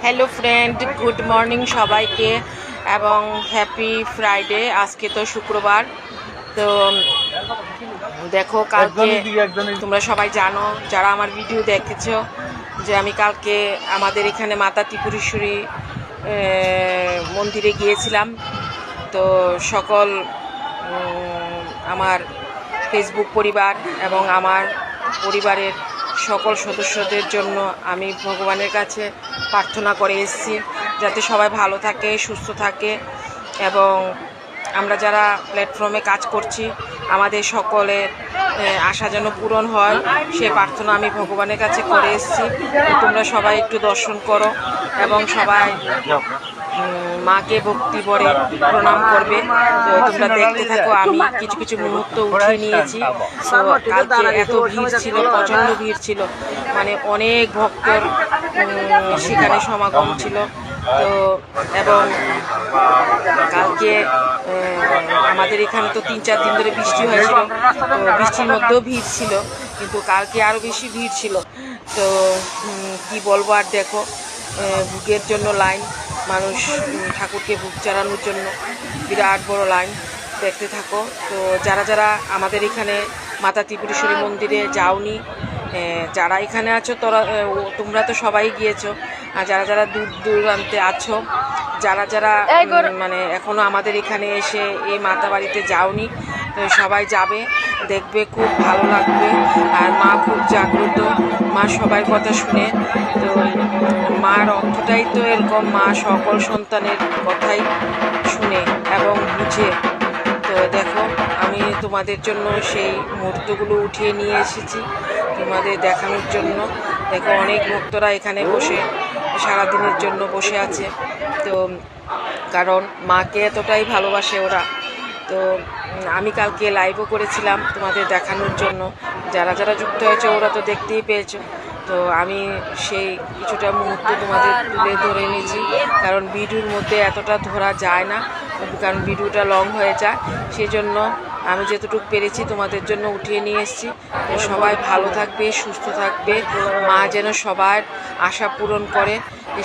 Hello friend, good morning সবাইকে এবং happy Friday. আজকে তো শুক্রবার। তো দেখো, কালকে তোমরা সবাই জানো, যারা আমার ভিডিও দেখেছো, যে আমি কালকে আমাদের এখানে মাতা ত্রিপুরেশ্বরী মন্দিরে গিয়েছিলাম। তো সকল আমার ফেসবুক পরিবার এবং আমার পরিবারের সকল সদস্যদের জন্য আমি ভগবানের কাছে প্রার্থনা করে এসেছি, যাতে সবাই ভালো থাকে, সুস্থ থাকে এবং আমরা যারা প্ল্যাটফর্মে কাজ করছি আমাদের সকলের আশা যেন পূরণ হয়, সে প্রার্থনা আমি ভগবানের কাছে করে এসেছি। তোমরা সবাই একটু দর্শন করো এবং সবাই মাকে ভক্তি ভরে প্রণাম করবে। তো তোমরা দেখতে থাকো। আমি কিছু কিছু মুহূর্ত উঠিয়ে নিয়েছি। তো কালকে এত ভিড় ছিল, প্রচণ্ড ভিড় ছিল, মানে অনেক ভক্তর সেখানে সমাগম ছিল। তো এবং কালকে আমাদের এখানে তো 3-4 দিন ধরে বৃষ্টি হয়েছিল, তো বৃষ্টির মধ্যেও ভিড় ছিল, কিন্তু কালকে আরও বেশি ভিড় ছিল। তো কি বলবো আর, দেখো ভোগের জন্য লাইন, মানুষ ঠাকুরকে ভোগ চালানোর জন্য বিরাট বড় লাইন, দেখতে থাকো। তো যারা যারা আমাদের এখানে মাতা ত্রিপুরেশ্বরী মন্দিরে যাওনি, যারা এখানে আছো তোমরা তো সবাই গিয়েছো, আর যারা যারা দূর দূরান্তে আছো, যারা যারা মানে এখনও আমাদের এখানে এসে এই মাতা বাড়িতে যাওনি, তো সবাই যাবে, দেখবে, খুব ভালো লাগবে। আর মা খুব জাগ্রত, মা সবার কথা শুনে। তো মার অর্থটাই তো এরকম, মা সকল সন্তানের কথাই শুনে এবং বুঝে। তো দেখো, আমি তোমাদের জন্য সেই মুহূর্তগুলো উঠিয়ে নিয়ে এসেছি তোমাদের দেখানোর জন্য। দেখো, অনেক ভক্তরা এখানে বসে সারাদিনের জন্য বসে আছে। তো কারণ মাকে এতটাই ভালোবাসে ওরা। তো আমি কালকে লাইভও করেছিলাম তোমাদের দেখানোর জন্য, যারা যারা যুক্ত হয়েছে ওরা তো দেখতেই পেয়েছো। তো আমি সেই কিছুটা মুহূর্ত তোমাদের তুলে ধরে নিয়েছি, কারণ ভিডিওর মধ্যে এতটা ধরা যায় না, কারণ ভিডিওটা লং হয়ে যায়। সেই জন্য আমি যতটুকু পেরেছি তোমাদের জন্য উঠিয়ে নিয়ে এসেছি। তো সবাই ভালো থাকবে, সুস্থ থাকবে, মা যেন সবার আশা পূরণ করে,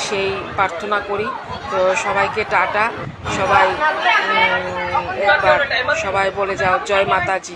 সেই প্রার্থনা করি। তো সবাইকে টাটা। সবাই একবার সবাই বলে যাও, জয় মাতাজি।